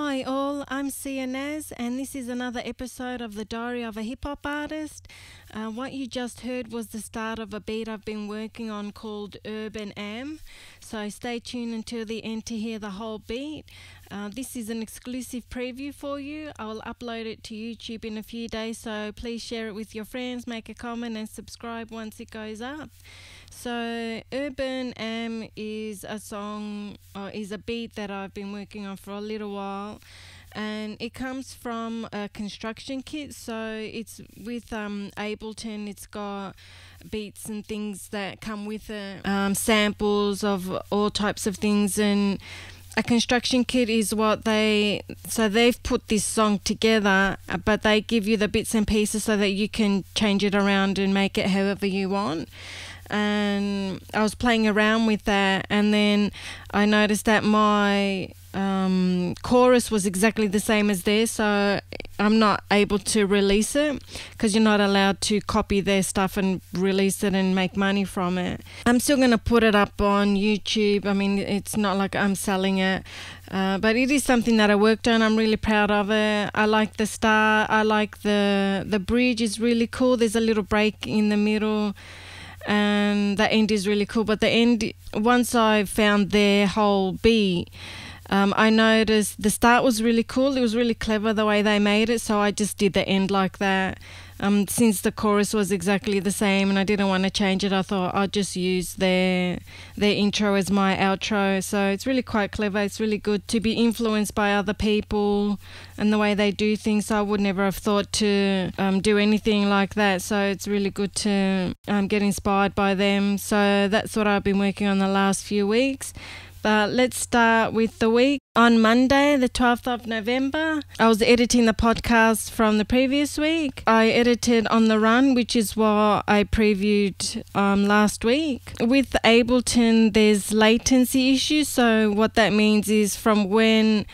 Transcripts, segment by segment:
Hi all, I'm Sia Naz and this is another episode of The Diary of a Hip Hop Artist. What you just heard was the start of a beat I've been working on called Urban Am. So stay tuned until the end to hear the whole beat. This is an exclusive preview for you. I will upload it to YouTube in a few days, so please share it with your friends, make a comment and subscribe once it goes up. So Urban Am is a song, is a beat that I've been working on for a little while, and it comes from a construction kit. So it's with Ableton. It's got beats and things that come with it, samples of all types of things, and a construction kit is what they've put this song together, but they give you the bits and pieces so that you can change it around and make it however you want. And I was playing around with that, and then I noticed that my chorus was exactly the same as theirs, so I'm not able to release it because you're not allowed to copy their stuff and release it and make money from it. I'm still going to put it up on YouTube. I mean, it's not like I'm selling it, but it is something that I worked on. I'm really proud of it. I like the start. I like the bridge is really cool. There's a little break in the middle, and the end is really cool. But the end, once I found their whole beat, I noticed the start was really cool. It was really clever the way they made it, so I just did the end like that. Since the chorus was exactly the same and I didn't want to change it, I thought I'd just use their intro as my outro. So it's really quite clever. It's really good to be influenced by other people and the way they do things. So I would never have thought to do anything like that. So it's really good to get inspired by them. So that's what I've been working on the last few weeks. But let's start with the week. On Monday, the 12th of November, I was editing the podcast from the previous week. I edited On the Run, which is what I previewed last week. With Ableton, there's latency issues. So what that means is from when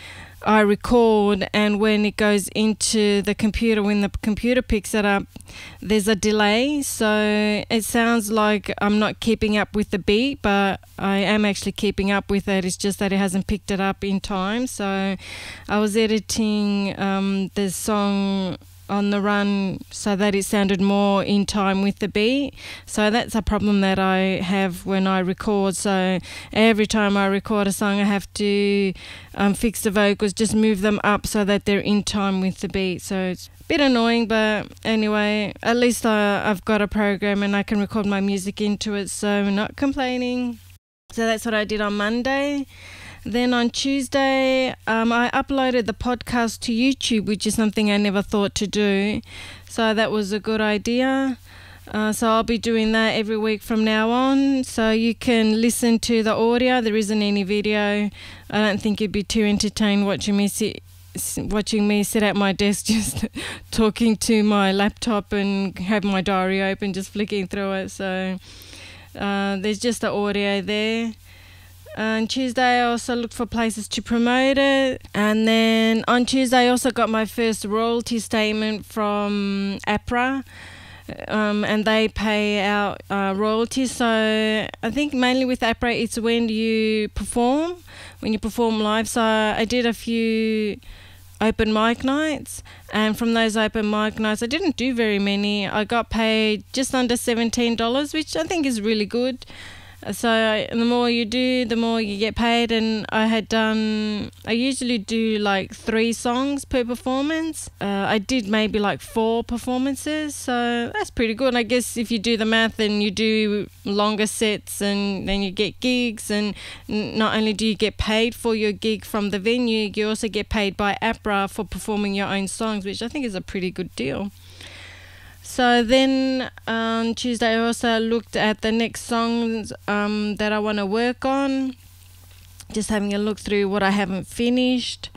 I record and when it goes into the computer, when the computer picks it up, there's a delay. So it sounds like I'm not keeping up with the beat, but I am actually keeping up with it. It's just that it hasn't picked it up in time. So I was editing the song On the Run so that it sounded more in time with the beat. So that's a problem that I have when I record. So every time I record a song, I have to fix the vocals, just move them up so that they're in time with the beat. So it's a bit annoying, but anyway, at least I've got a program and I can record my music into it, so I'm not complaining. So that's what I did on Monday. Then on Tuesday, I uploaded the podcast to YouTube, which is something I never thought to do. So that was a good idea. So I'll be doing that every week from now on. So you can listen to the audio. There isn't any video. I don't think you'd be too entertained watching me sit at my desk just talking to my laptop and have my diary open, just flicking through it. So there's just the audio there. On Tuesday, I also looked for places to promote it. And then on Tuesday, I also got my first royalty statement from APRA. And they pay out royalties. So I think mainly with APRA, it's when you perform live. So I did a few open mic nights, and from those open mic nights, I didn't do very many. I got paid just under $17, which I think is really good. So the more you do, the more you get paid. And I usually do like 3 songs per performance. I did maybe like 4 performances, so that's pretty good. And I guess if you do the math and you do longer sets, and then you get gigs, and not only do you get paid for your gig from the venue, you also get paid by APRA for performing your own songs, which I think is a pretty good deal. So then on Tuesday, I also looked at the next songs that I want to work on, just having a look through what I haven't finished.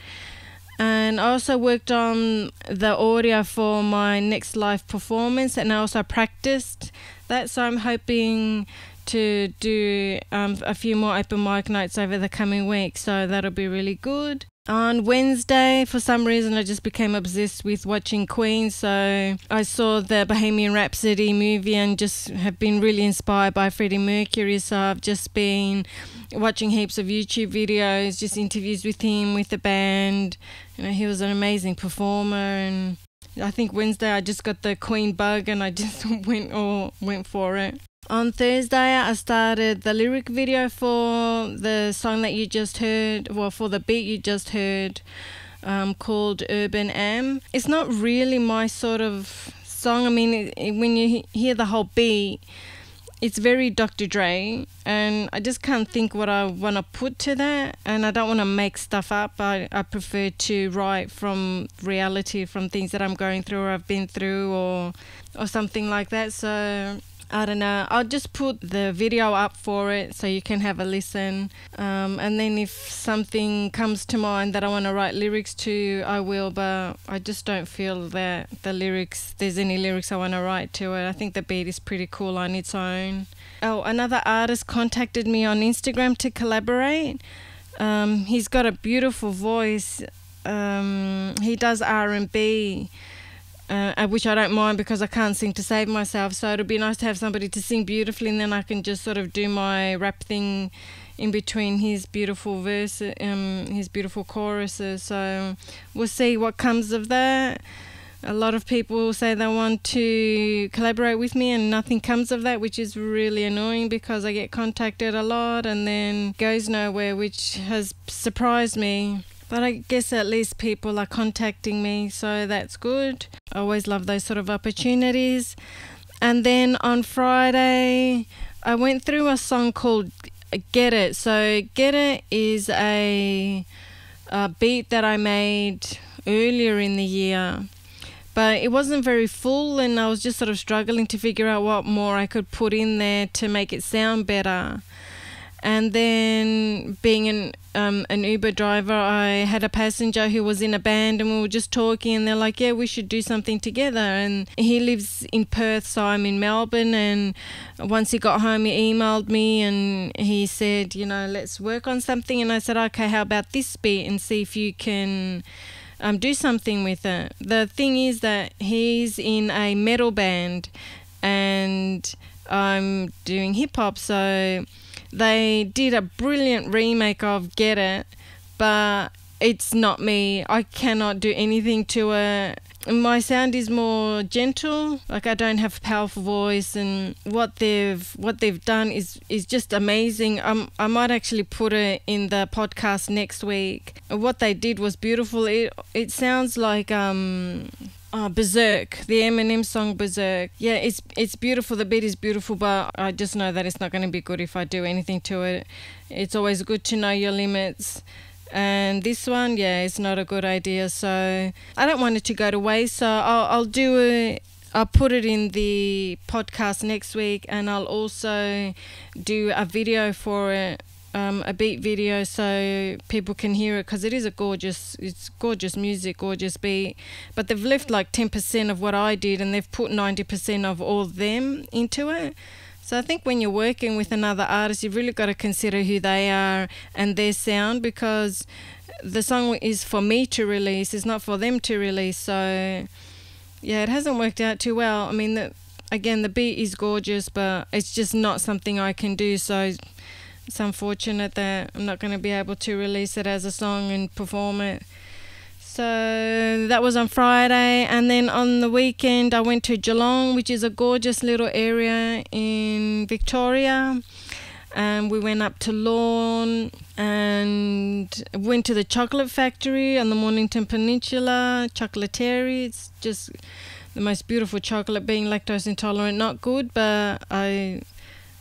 And I also worked on the audio for my next live performance, and I also practiced that. So I'm hoping to do a few more open mic nights over the coming week, so that'll be really good. On Wednesday, for some reason, I just became obsessed with watching Queen. So I saw the Bohemian Rhapsody movie and just have been really inspired by Freddie Mercury. So I've just been watching heaps of YouTube videos, just interviews with him, with the band. You know, he was an amazing performer. And I think Wednesday I just got the Queen bug and I just went for it. On Thursday, I started the lyric video for the song that you just heard, well, for the beat you just heard, called Urban Am. It's not really my sort of song. I mean, when you hear the whole beat, it's very Dr. Dre, and I just can't think what I want to put to that, and I don't want to make stuff up. I prefer to write from reality, from things that I'm going through or I've been through or something like that. So I don't know. I'll just put the video up for it so you can have a listen. And then if something comes to mind that I want to write lyrics to, I will, but I just don't feel that there's any lyrics I want to write to it. I think the beat is pretty cool on its own. Oh, another artist contacted me on Instagram to collaborate. He's got a beautiful voice. He does R&B. Which I don't mind because I can't sing to save myself, so it'll be nice to have somebody to sing beautifully, and then I can just sort of do my rap thing in between his beautiful his beautiful choruses. So we'll see what comes of that. A lot of people say they want to collaborate with me and nothing comes of that, which is really annoying because I get contacted a lot and then goes nowhere, which has surprised me. But I guess at least people are contacting me, so that's good. I always love those sort of opportunities. And then on Friday, I went through a song called Get It. So Get It is a beat that I made earlier in the year. But it wasn't very full, and I was just sort of struggling to figure out what more I could put in there to make it sound better. And then being an Uber driver, I had a passenger who was in a band and we were just talking and they're like, yeah, we should do something together. And he lives in Perth, so I'm in Melbourne. And once he got home, he emailed me and he said, you know, let's work on something. And I said, okay, how about this beat and see if you can do something with it. The thing is that he's in a metal band and I'm doing hip hop, so they did a brilliant remake of Get It, but it's not me. I cannot do anything to it. My sound is more gentle. Like, I don't have a powerful voice, and what they've done is just amazing. I might actually put it in the podcast next week. What they did was beautiful. It sounds like Berserk, the Eminem song Berserk. Yeah, it's beautiful. The beat is beautiful, but I just know that it's not going to be good if I do anything to it. It's always good to know your limits. And this one, yeah, it's not a good idea. So I don't want it to go to waste. So I'll do it. I'll put it in the podcast next week, and I'll also do a video for it. A beat video so people can hear it, because it's gorgeous music, gorgeous beat, but they've left like 10% of what I did and they've put 90% of all them into it. So I think when you're working with another artist, you've really got to consider who they are and their sound, because the song is for me to release, it's not for them to release. So yeah, it hasn't worked out too well. I mean, the beat is gorgeous, but it's just not something I can do. So it's unfortunate that I'm not going to be able to release it as a song and perform it. So that was on Friday. And then on the weekend, I went to Geelong, which is a gorgeous little area in Victoria. And we went up to Lorne and went to the chocolate factory on the Mornington Peninsula, Chocolaterie. It's just the most beautiful chocolate. Being lactose intolerant, not good, but I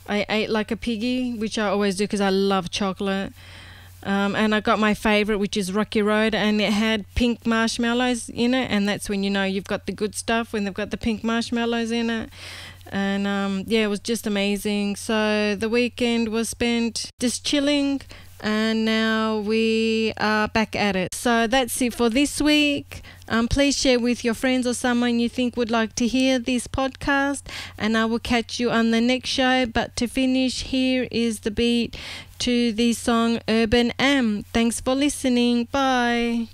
ate like a piggy, which I always do because I love chocolate. And I got my favourite, which is Rocky Road, and it had pink marshmallows in it, and that's when you know you've got the good stuff, when they've got the pink marshmallows in it. And yeah, it was just amazing. So the weekend was spent just chilling. and now we are back at it. So that's it for this week. Please share with your friends or someone you think would like to hear this podcast, and I will catch you on the next show. But to finish, here is the beat to the song Urban Am. Thanks for listening. Bye.